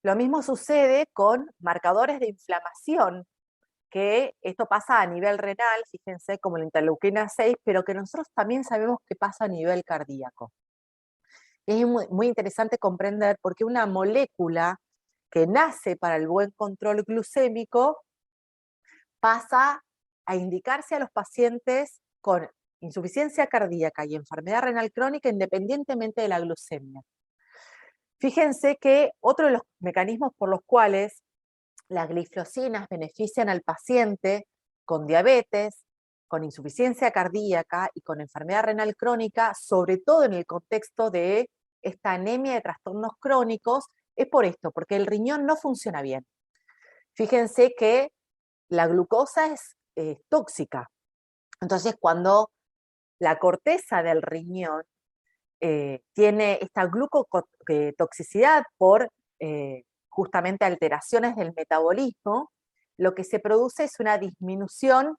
Lo mismo sucede con marcadores de inflamación, que esto pasa a nivel renal, fíjense, como la interleuquina 6, pero que nosotros también sabemos que pasa a nivel cardíaco. Y es muy interesante comprender por qué una molécula que nace para el buen control glucémico pasa a indicarse a los pacientes con insuficiencia cardíaca y enfermedad renal crónica independientemente de la glucemia. Fíjense que otro de los mecanismos por los cuales las glifosinas benefician al paciente con diabetes, con insuficiencia cardíaca y con enfermedad renal crónica, sobre todo en el contexto de esta anemia de trastornos crónicos, es por esto, porque el riñón no funciona bien. Fíjense que la glucosa es tóxica. Entonces, cuando la corteza del riñón tiene esta glucotoxicidad por justamente alteraciones del metabolismo, lo que se produce es una disminución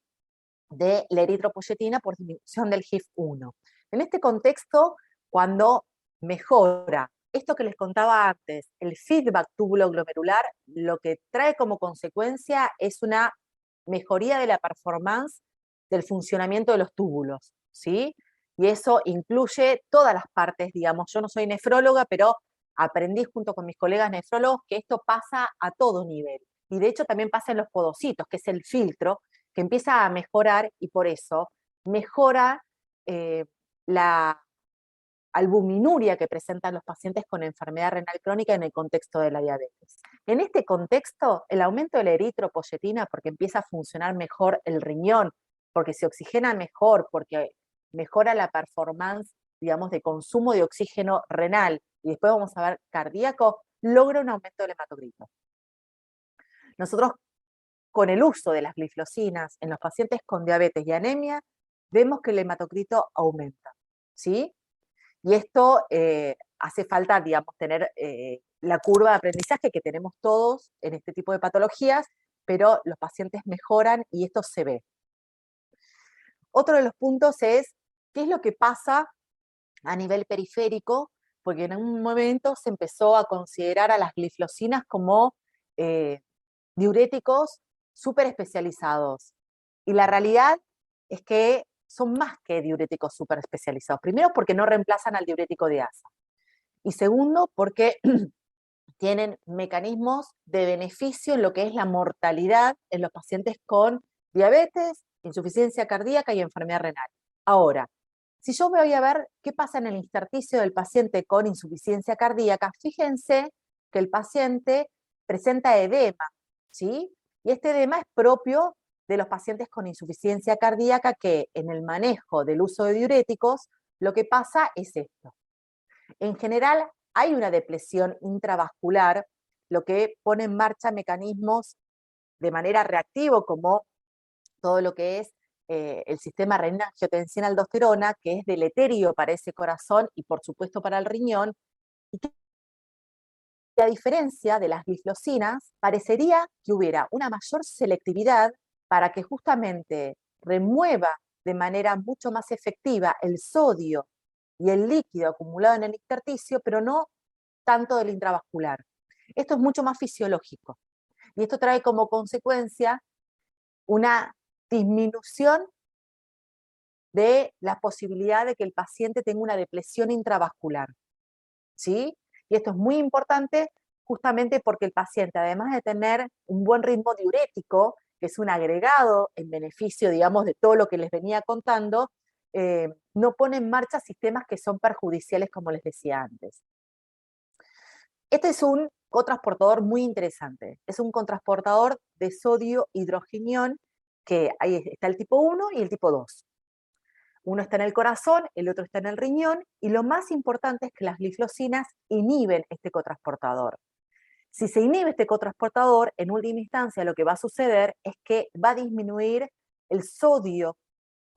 de la eritropoyetina por disminución del HIF-1. En este contexto, cuando mejora esto que les contaba antes, el feedback túbulo-glomerular, lo que trae como consecuencia es una mejoría de la performance del funcionamiento de los túbulos, ¿sí? Y eso incluye todas las partes, digamos, yo no soy nefróloga, pero aprendí junto con mis colegas nefrólogos que esto pasa a todo nivel. Y de hecho también pasa en los podocitos, que es el filtro, que empieza a mejorar y por eso mejora la albuminuria que presentan los pacientes con enfermedad renal crónica en el contexto de la diabetes. En este contexto, el aumento de la eritropoyetina, porque empieza a funcionar mejor el riñón, porque se oxigena mejor, porque mejora la performance, digamos, de consumo de oxígeno renal, y después vamos a ver cardíaco, logra un aumento del hematocrito. Nosotros, con el uso de las glifosinas en los pacientes con diabetes y anemia, vemos que el hematocrito aumenta, ¿sí? Y esto hace falta, digamos, tener la curva de aprendizaje que tenemos todos en este tipo de patologías, pero los pacientes mejoran y esto se ve. Otro de los puntos es, ¿qué es lo que pasa a nivel periférico? Porque en un momento se empezó a considerar a las glifosinas como diuréticos súper especializados. Y la realidad es que son más que diuréticos súper especializados. Primero, porque no reemplazan al diurético de asa. Y segundo, porque tienen mecanismos de beneficio en lo que es la mortalidad en los pacientes con diabetes, insuficiencia cardíaca y enfermedad renal. Ahora, si yo voy a ver qué pasa en el intersticio del paciente con insuficiencia cardíaca, fíjense que el paciente presenta edema, ¿sí? Y este edema es propio de los pacientes con insuficiencia cardíaca que en el manejo del uso de diuréticos, lo que pasa es esto. En general, hay una depresión intravascular, lo que pone en marcha mecanismos de manera reactiva, como todo lo que es el sistema renina-angiotensina-aldosterona, que es deleterio para ese corazón y por supuesto para el riñón, y que a diferencia de las glifosinas, parecería que hubiera una mayor selectividad para que justamente remueva de manera mucho más efectiva el sodio y el líquido acumulado en el intersticio, pero no tanto del intravascular. Esto es mucho más fisiológico y esto trae como consecuencia una disminución de la posibilidad de que el paciente tenga una depresión intravascular, ¿sí? Y esto es muy importante justamente porque el paciente, además de tener un buen ritmo diurético, que es un agregado en beneficio, digamos, de todo lo que les venía contando, no pone en marcha sistemas que son perjudiciales, como les decía antes. Este es un cotransportador muy interesante. Es un cotransportador de sodio hidrogenión, que ahí está el tipo 1 y el tipo 2. Uno está en el corazón, el otro está en el riñón, y lo más importante es que las glifosinas inhiben este cotransportador. Si se inhibe este cotransportador, en última instancia lo que va a suceder es que va a disminuir el sodio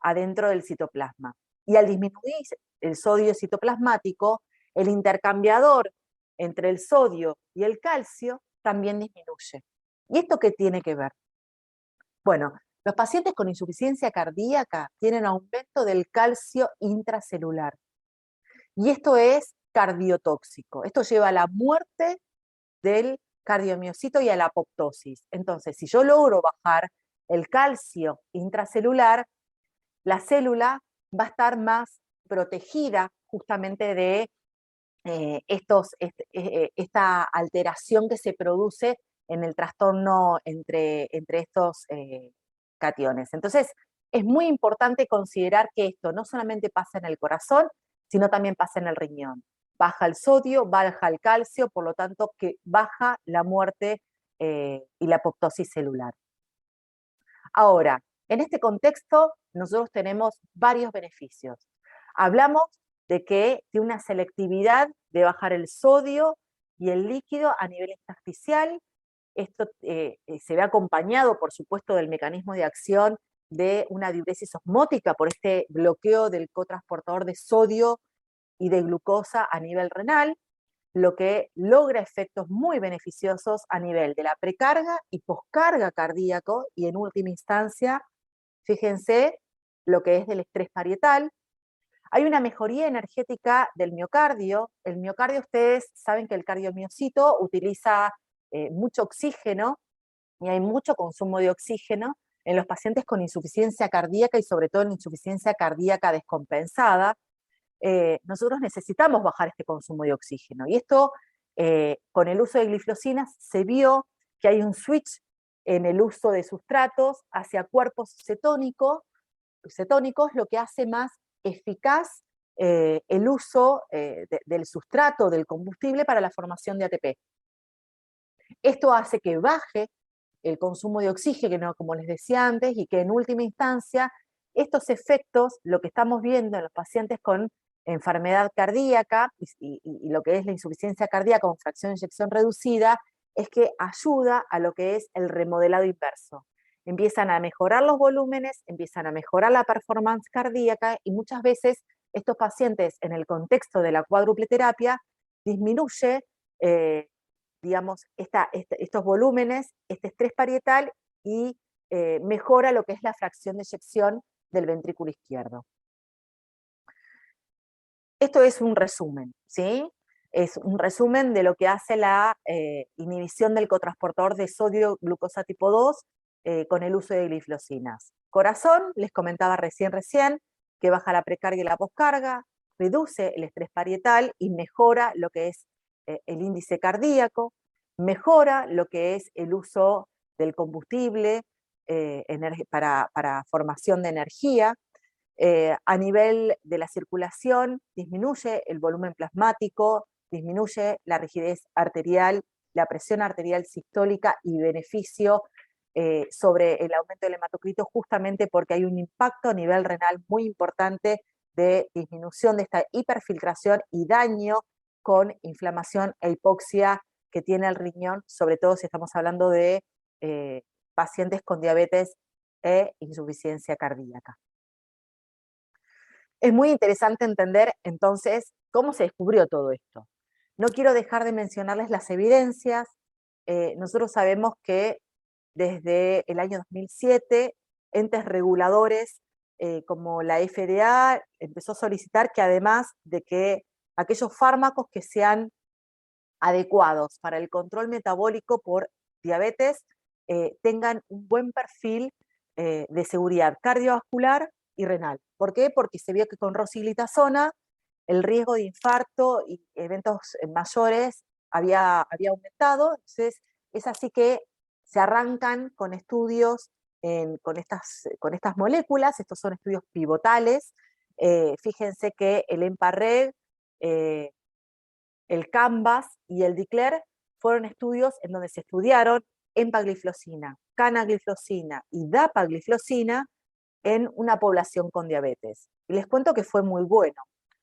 adentro del citoplasma. Y al disminuir el sodio citoplasmático, el intercambiador entre el sodio y el calcio también disminuye. ¿Y esto qué tiene que ver? Bueno, los pacientes con insuficiencia cardíaca tienen aumento del calcio intracelular. Y esto es cardiotóxico. Esto lleva a la muerte del cardiomiocito y a la apoptosis. Entonces, si yo logro bajar el calcio intracelular, la célula va a estar más protegida justamente de esta alteración que se produce en el trastorno entre estos cationes. Entonces, es muy importante considerar que esto no solamente pasa en el corazón, sino también pasa en el riñón. Baja el sodio, baja el calcio, por lo tanto que baja la muerte y la apoptosis celular. Ahora, en este contexto, nosotros tenemos varios beneficios. Hablamos de que tiene una selectividad de bajar el sodio y el líquido a nivel intersticial. Esto se ve acompañado, por supuesto, del mecanismo de acción de una diuresis osmótica por este bloqueo del cotransportador de sodio y de glucosa a nivel renal, lo que logra efectos muy beneficiosos a nivel de la precarga y poscarga cardíaco y en última instancia, fíjense, lo que es del estrés parietal. Hay una mejoría energética del miocardio. El miocardio, ustedes saben que el cardiomiocito utiliza mucho oxígeno y hay mucho consumo de oxígeno en los pacientes con insuficiencia cardíaca y sobre todo en insuficiencia cardíaca descompensada. Nosotros necesitamos bajar este consumo de oxígeno. Y esto, con el uso de glifosinas, se vio que hay un switch en el uso de sustratos hacia cuerpos cetónicos, lo que hace más eficaz el uso del sustrato, del combustible para la formación de ATP. Esto hace que baje el consumo de oxígeno, como les decía antes, y que en última instancia estos efectos, lo que estamos viendo en los pacientes con enfermedad cardíaca y lo que es la insuficiencia cardíaca con fracción de eyección reducida, es que ayuda a lo que es el remodelado inverso. Empiezan a mejorar los volúmenes, empiezan a mejorar la performance cardíaca y muchas veces estos pacientes en el contexto de la cuádruple terapia disminuye digamos, estos volúmenes, este estrés parietal y mejora lo que es la fracción de eyección del ventrículo izquierdo. Esto es un resumen, ¿sí? Es un resumen de lo que hace la inhibición del cotransportador de sodio glucosa tipo 2 con el uso de glifosinas. Corazón, les comentaba recién, que baja la precarga y la poscarga, reduce el estrés parietal y mejora lo que es el índice cardíaco, mejora lo que es el uso del combustible para formación de energía. A nivel de la circulación, disminuye el volumen plasmático, disminuye la rigidez arterial, la presión arterial sistólica y beneficio sobre el aumento del hematocrito justamente porque hay un impacto a nivel renal muy importante de disminución de esta hiperfiltración y daño con inflamación e hipoxia que tiene el riñón, sobre todo si estamos hablando de pacientes con diabetes e insuficiencia cardíaca. Es muy interesante entender entonces cómo se descubrió todo esto. No quiero dejar de mencionarles las evidencias. Nosotros sabemos que desde el año 2007, entes reguladores como la FDA empezó a solicitar que además de que aquellos fármacos que sean adecuados para el control metabólico por diabetes tengan un buen perfil de seguridad cardiovascular y renal. ¿Por qué? Porque se vio que con rosiglitazona el riesgo de infarto y eventos mayores había aumentado. Entonces, es así que se arrancan con estudios con estas moléculas. Estos son estudios pivotales. Fíjense que el EMPA-REG, el CANVAS y el DECLARE fueron estudios en donde se estudiaron empagliflozina, canagliflozina y dapagliflozina en una población con diabetes. Y les cuento que fue muy bueno.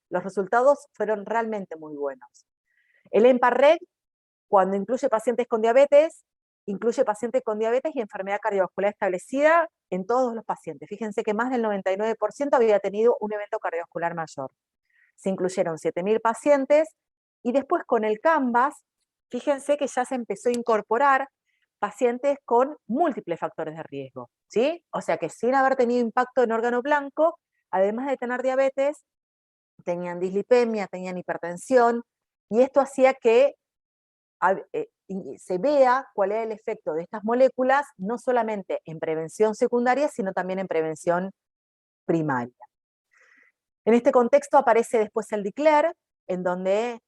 Los resultados fueron realmente muy buenos. El EMPA-REG, cuando incluye pacientes con diabetes y enfermedad cardiovascular establecida en todos los pacientes. Fíjense que más del 99% había tenido un evento cardiovascular mayor. Se incluyeron 7.000 pacientes y después con el CANVAS, fíjense que ya se empezó a incorporar pacientes con múltiples factores de riesgo, ¿sí? O sea que sin haber tenido impacto en órgano blanco, además de tener diabetes, tenían dislipemia, tenían hipertensión, y esto hacía que y se vea cuál es el efecto de estas moléculas, no solamente en prevención secundaria, sino también en prevención primaria. En este contexto aparece después el DECLARE, en donde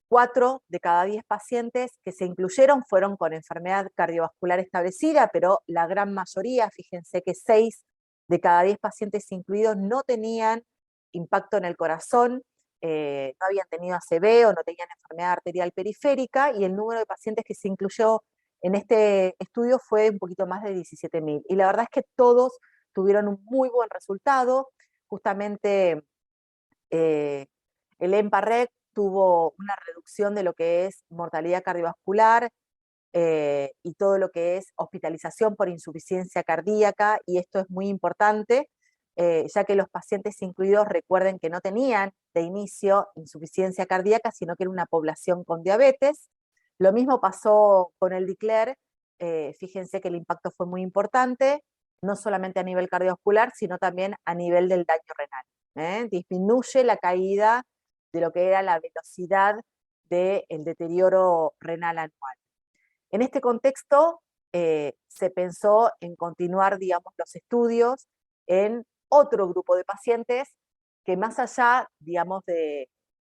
4 de cada 10 pacientes que se incluyeron fueron con enfermedad cardiovascular establecida, pero la gran mayoría, fíjense que 6 de cada 10 pacientes incluidos no tenían impacto en el corazón, no habían tenido ACV o no tenían enfermedad arterial periférica, y el número de pacientes que se incluyó en este estudio fue un poquito más de 17.000. Y la verdad es que todos tuvieron un muy buen resultado. Justamente el EMPA-REC tuvo una reducción de lo que es mortalidad cardiovascular y todo lo que es hospitalización por insuficiencia cardíaca, y esto es muy importante, ya que los pacientes incluidos, recuerden que no tenían de inicio insuficiencia cardíaca, sino que era una población con diabetes. Lo mismo pasó con el DECLARE, fíjense que el impacto fue muy importante, no solamente a nivel cardiovascular, sino también a nivel del daño renal. Disminuye la caída de lo que era la velocidad del deterioro renal anual. En este contexto, se pensó en continuar, digamos, los estudios en otro grupo de pacientes que, más allá, digamos, de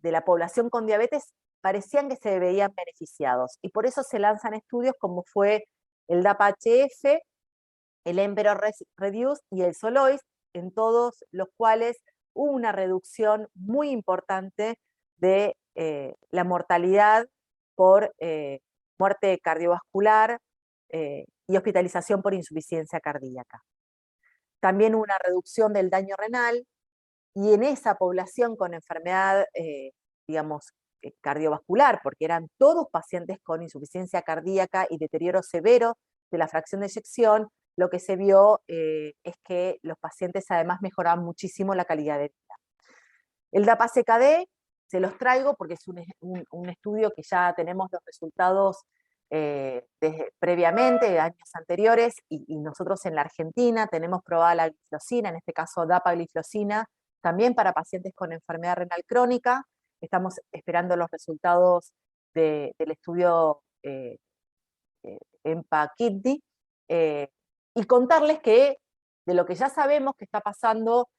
la población con diabetes, parecían que se veían beneficiados. Y por eso se lanzan estudios como fue el DAPA-HF, el EMPEROR-Reduce y el SOLOIST, en todos los cuales hubo una reducción muy importante de la mortalidad por muerte cardiovascular y hospitalización por insuficiencia cardíaca. También hubo una reducción del daño renal, y en esa población con enfermedad, digamos, cardiovascular, porque eran todos pacientes con insuficiencia cardíaca y deterioro severo de la fracción de eyección, lo que se vio es que los pacientes además mejoraban muchísimo la calidad de vida. El DAPA-CKD se los traigo porque es un estudio que ya tenemos los resultados previamente, de años anteriores, y nosotros en la Argentina tenemos probada la gliflozina, en este caso DAPA-gliflozina, también para pacientes con enfermedad renal crónica. Estamos esperando los resultados del estudio EMPA-KIDNey, y contarles que de lo que ya sabemos que está pasando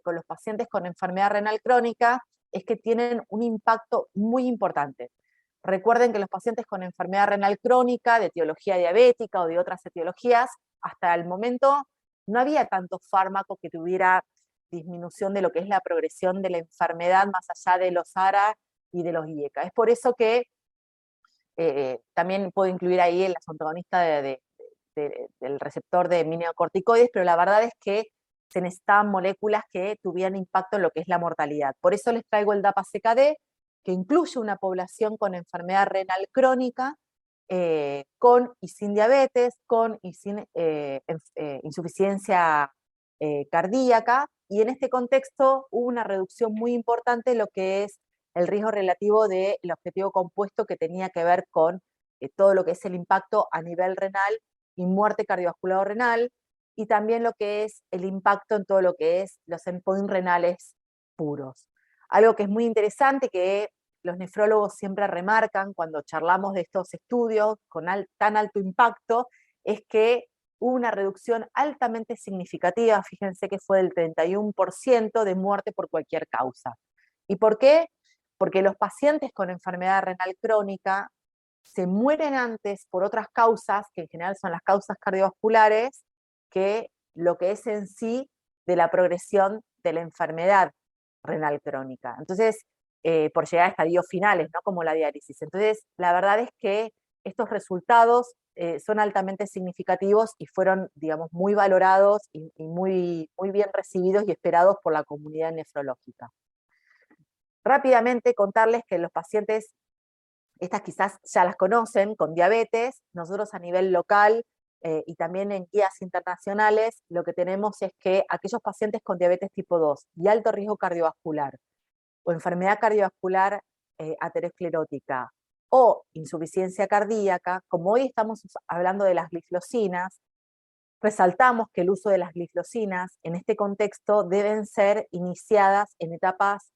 con los pacientes con enfermedad renal crónica es que tienen un impacto muy importante. Recuerden que los pacientes con enfermedad renal crónica, de etiología diabética o de otras etiologías, hasta el momento no había tanto fármaco que tuviera disminución de lo que es la progresión de la enfermedad más allá de los ARA y de los IECA. Es por eso que también puedo incluir ahí el antagonista del receptor de mineocorticoides, pero la verdad es que se necesitaban moléculas que tuvieran impacto en lo que es la mortalidad. Por eso les traigo el DAPA-CKD, que incluye una población con enfermedad renal crónica, con y sin diabetes, con y sin insuficiencia cardíaca, y en este contexto hubo una reducción muy importante en lo que es el riesgo relativo del objetivo compuesto, que tenía que ver con todo lo que es el impacto a nivel renal y muerte cardiovascular renal, y también lo que es el impacto en todo lo que es los endpoints renales puros. Algo que es muy interesante, que los nefrólogos siempre remarcan cuando charlamos de estos estudios con tan alto impacto, es que hubo una reducción altamente significativa, fíjense que fue del 31% de muerte por cualquier causa. ¿Y por qué? Porque los pacientes con enfermedad renal crónica se mueren antes por otras causas, que en general son las causas cardiovasculares, que lo que es en sí de la progresión de la enfermedad renal crónica. Entonces, por llegar a estadios finales, ¿no? Como la diálisis. Entonces, la verdad es que estos resultados son altamente significativos y fueron, digamos, muy valorados y muy, muy bien recibidos y esperados por la comunidad nefrológica. Rápidamente contarles que los pacientes, estas quizás ya las conocen, con diabetes, nosotros a nivel local y también en guías internacionales, lo que tenemos es que aquellos pacientes con diabetes tipo 2 y alto riesgo cardiovascular, o enfermedad cardiovascular aterosclerótica, o insuficiencia cardíaca, como hoy estamos hablando de las gliflocinas, resaltamos que el uso de las gliflocinas en este contexto deben ser iniciadas en etapas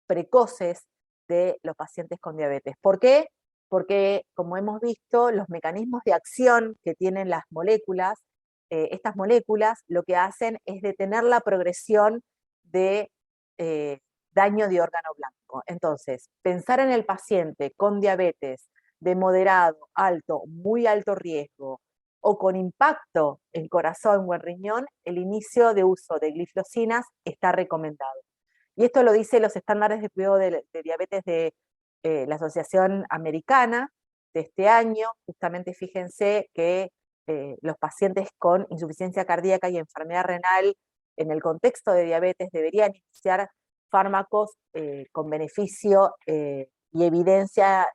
precoces de los pacientes con diabetes. ¿Por qué? porque, como hemos visto, los mecanismos de acción que tienen las moléculas, estas moléculas, lo que hacen es detener la progresión de daño de órgano blanco. Entonces, pensar en el paciente con diabetes de moderado, alto, muy alto riesgo, o con impacto en corazón o en riñón, el inicio de uso de gliflocinas está recomendado. Y esto lo dice los estándares de cuidado de diabetes de la Asociación Americana de este año. Justamente fíjense que los pacientes con insuficiencia cardíaca y enfermedad renal en el contexto de diabetes deberían iniciar fármacos con beneficio y evidencia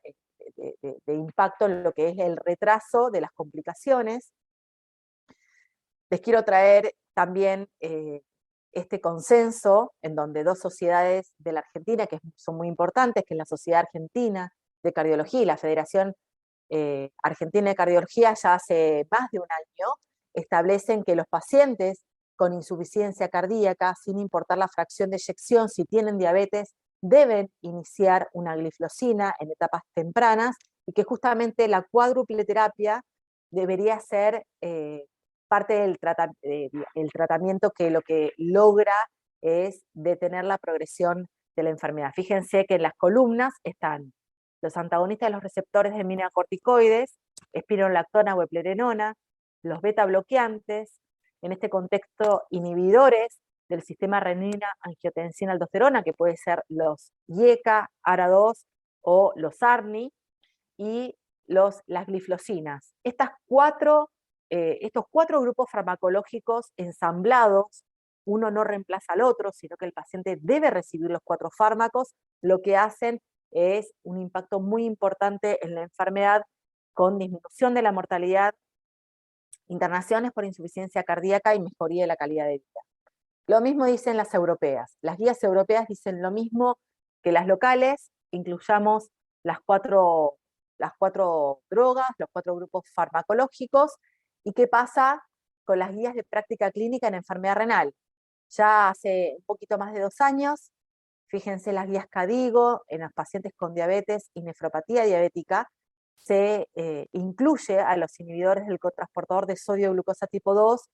de impacto en lo que es el retraso de las complicaciones. Les quiero traer también este consenso en donde dos sociedades de la Argentina, que son muy importantes, que es la Sociedad Argentina de Cardiología y la Federación Argentina de Cardiología, ya hace más de un año, establecen que los pacientes con insuficiencia cardíaca, sin importar la fracción de eyección, si tienen diabetes, deben iniciar una gliflocina en etapas tempranas, y que justamente la cuádruple terapia debería ser parte del el tratamiento que lo que logra es detener la progresión de la enfermedad. Fíjense que en las columnas están los antagonistas de los receptores de mineralocorticoides, espironolactona o eplerenona, los beta bloqueantes, en este contexto inhibidores del sistema renina-angiotensina-aldosterona, que puede ser los IECA, ARA2 o los ARNI, y las gliflocinas. Estos cuatro grupos farmacológicos ensamblados, uno no reemplaza al otro, sino que el paciente debe recibir los 4 fármacos, lo que hacen es un impacto muy importante en la enfermedad, con disminución de la mortalidad, internaciones por insuficiencia cardíaca y mejoría de la calidad de vida. Lo mismo dicen las europeas. Las guías europeas dicen lo mismo que las locales, incluyamos las cuatro drogas, los 4 grupos farmacológicos. ¿Y qué pasa con las guías de práctica clínica en enfermedad renal? Ya hace un poquito más de 2 años, fíjense las guías KDIGO, en los pacientes con diabetes y nefropatía diabética, se incluye a los inhibidores del cotransportador de sodio glucosa tipo 2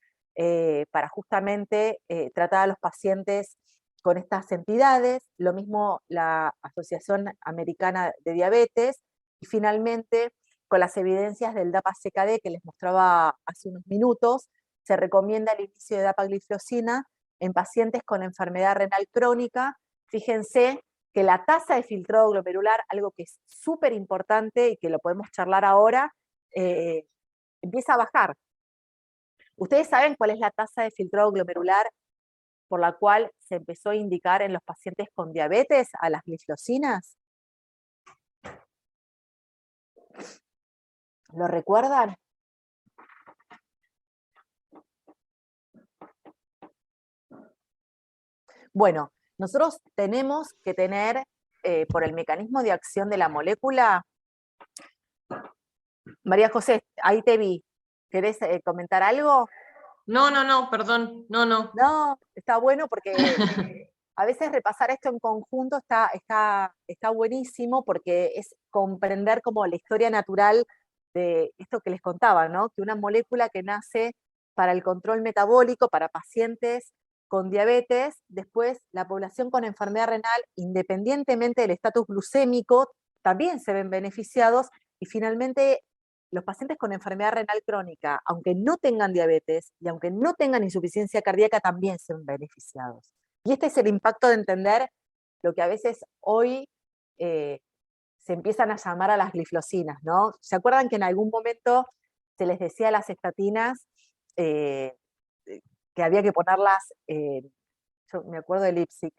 para justamente tratar a los pacientes con estas entidades, lo mismo la Asociación Americana de Diabetes, y finalmente con las evidencias del DAPA-CKD que les mostraba hace unos minutos, se recomienda el inicio de dapagliflozina en pacientes con enfermedad renal crónica. Fíjense que la tasa de filtrado glomerular, algo que es súper importante y que lo podemos charlar ahora, empieza a bajar. ¿Ustedes saben cuál es la tasa de filtrado glomerular por la cual se empezó a indicar en los pacientes con diabetes a las gliflocinas? ¿Lo recuerdan? Bueno, nosotros tenemos que tener, por el mecanismo de acción de la molécula. María José, ahí te vi. ¿Querés comentar algo? No, perdón, no. No, está bueno porque a veces repasar esto en conjunto está buenísimo, porque es comprender como la historia natural de esto que les contaba, ¿no? Que una molécula que nace para el control metabólico, para pacientes con diabetes, después la población con enfermedad renal, independientemente del estatus glucémico, también se ven beneficiados, y finalmente los pacientes con enfermedad renal crónica, aunque no tengan diabetes y aunque no tengan insuficiencia cardíaca, también se ven beneficiados. Y este es el impacto de entender lo que a veces hoy se empiezan a llamar a las gliflocinas, ¿no? ¿Se acuerdan que en algún momento se les decía a las estatinas que había que ponerlas, yo me acuerdo de Lipsic,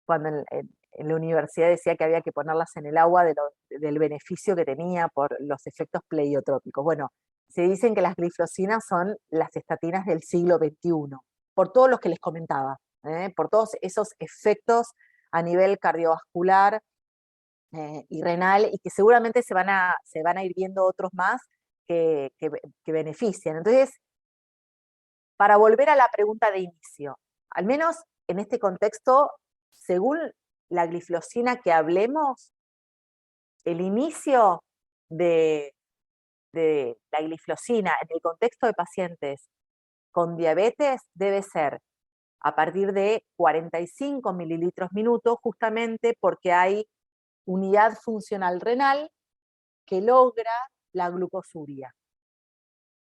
cuando en la universidad decía que había que ponerlas en el agua del beneficio que tenía por los efectos pleiotrópicos? Bueno, se dicen que las gliflocinas son las estatinas del siglo XXI, por todos los que les comentaba, por todos esos efectos a nivel cardiovascular y renal, y que seguramente se van a ir viendo otros más que benefician. Entonces, para volver a la pregunta de inicio, al menos en este contexto, según la gliflocina que hablemos, el inicio de la gliflosina en el contexto de pacientes con diabetes debe ser a partir de 45 mililitros minuto, justamente porque hay unidad funcional renal que logra la glucosuria.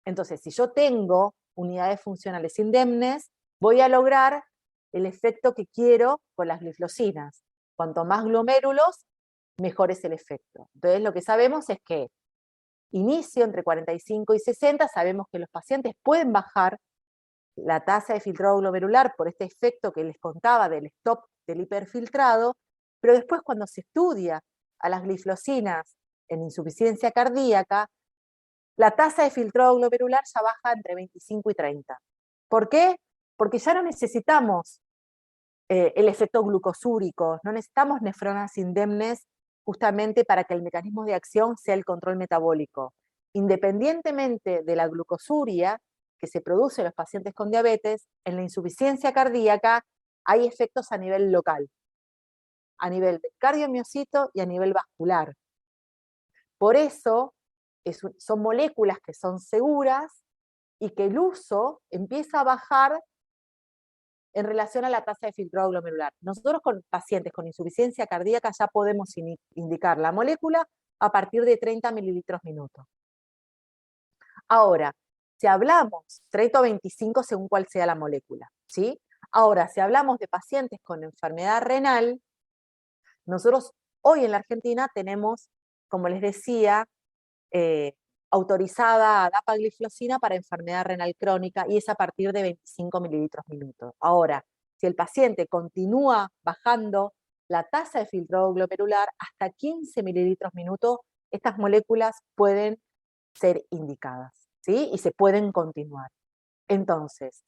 Entonces, si yo tengo unidades funcionales indemnes, voy a lograr el efecto que quiero con las gliflosinas. Cuanto más glomérulos, mejor es el efecto. Entonces, lo que sabemos es que inicio entre 45 y 60, sabemos que los pacientes pueden bajar la tasa de filtrado glomerular por este efecto que les contaba del stop del hiperfiltrado, pero después cuando se estudia a las gliflosinas en insuficiencia cardíaca, la tasa de filtrado glomerular ya baja entre 25 y 30. ¿Por qué? Porque ya no necesitamos el efecto glucosúrico, no necesitamos nefronas indemnes justamente para que el mecanismo de acción sea el control metabólico. Independientemente de la glucosuria que se produce en los pacientes con diabetes, en la insuficiencia cardíaca hay efectos a nivel local, a nivel del cardiomiocito y a nivel vascular. Por eso son moléculas que son seguras y que el uso empieza a bajar en relación a la tasa de filtrado glomerular. Nosotros con pacientes con insuficiencia cardíaca ya podemos indicar la molécula a partir de 30 mililitros minuto. Ahora, si hablamos 30 o 25 según cuál sea la molécula, ¿sí? Ahora, si hablamos de pacientes con enfermedad renal, nosotros hoy en la Argentina tenemos, como les decía, autorizada dapagliflozina para enfermedad renal crónica y es a partir de 25 mililitros minuto. Ahora, si el paciente continúa bajando la tasa de filtrado glomerular hasta 15 mililitros minuto, estas moléculas pueden ser indicadas, ¿sí? Y se pueden continuar. Entonces,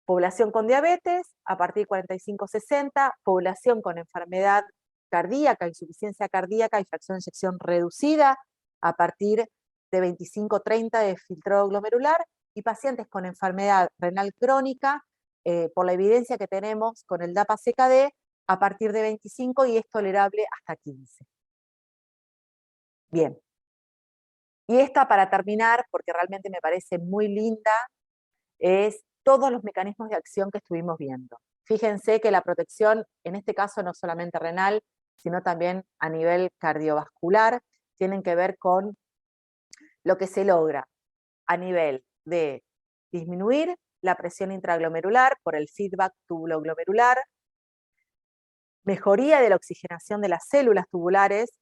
población con diabetes a partir de 45-60, población con enfermedad cardíaca, insuficiencia cardíaca y fracción de eyección reducida a partir de 25-30 de filtrado glomerular, y pacientes con enfermedad renal crónica, por la evidencia que tenemos con el DAPA-CKD, a partir de 25 y es tolerable hasta 15. Bien. Y esta, para terminar, porque realmente me parece muy linda, es todos los mecanismos de acción que estuvimos viendo. Fíjense que la protección, en este caso no solamente renal, sino también a nivel cardiovascular, tienen que ver con lo que se logra a nivel de disminuir la presión intraglomerular por el feedback tubuloglomerular, mejoría de la oxigenación de las células tubulares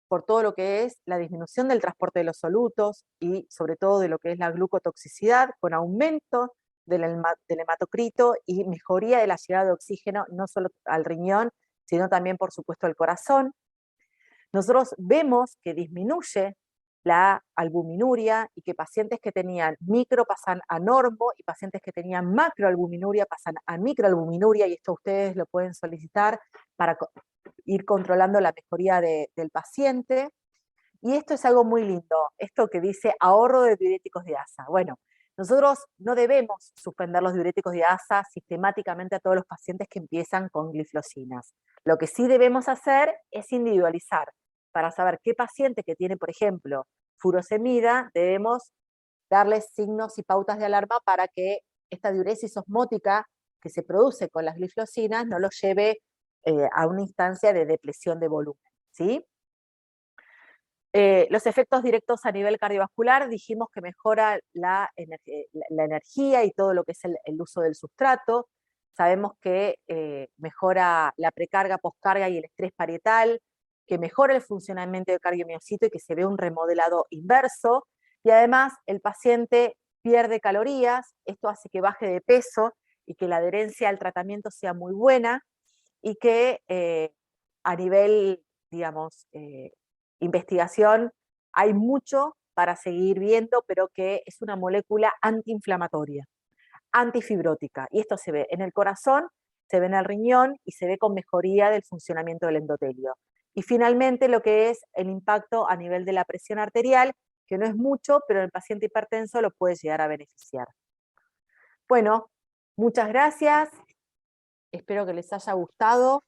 por todo lo que es la disminución del transporte de los solutos y sobre todo de lo que es la glucotoxicidad, con aumento del hematocrito y mejoría de la llegada de oxígeno no solo al riñón, sino también por supuesto al corazón. Nosotros vemos que disminuye la albuminuria y que pacientes que tenían micro pasan a normo y pacientes que tenían macroalbuminuria pasan a microalbuminuria, y esto ustedes lo pueden solicitar para ir controlando la mejoría del paciente. Y esto es algo muy lindo, esto que dice ahorro de diuréticos de asa. Bueno, nosotros no debemos suspender los diuréticos de asa sistemáticamente a todos los pacientes que empiezan con gliflosinas. Lo que sí debemos hacer es individualizar para saber qué paciente que tiene, por ejemplo, furosemida, debemos darles signos y pautas de alarma para que esta diuresis osmótica que se produce con las gliflosinas no los lleve a una instancia de depresión de volumen, ¿sí? Los efectos directos a nivel cardiovascular, dijimos que mejora la energía y todo lo que es el uso del sustrato. Sabemos que mejora la precarga, poscarga y el estrés parietal, que mejora el funcionamiento del cardiomiocito y que se ve un remodelado inverso. Y además el paciente pierde calorías, esto hace que baje de peso y que la adherencia al tratamiento sea muy buena y que a nivel, digamos, investigación hay mucho para seguir viendo, pero que es una molécula antiinflamatoria, antifibrótica, y esto se ve en el corazón, se ve en el riñón y se ve con mejoría del funcionamiento del endotelio. Y finalmente lo que es el impacto a nivel de la presión arterial, que no es mucho, pero el paciente hipertenso lo puede llegar a beneficiar. Bueno, muchas gracias, espero que les haya gustado.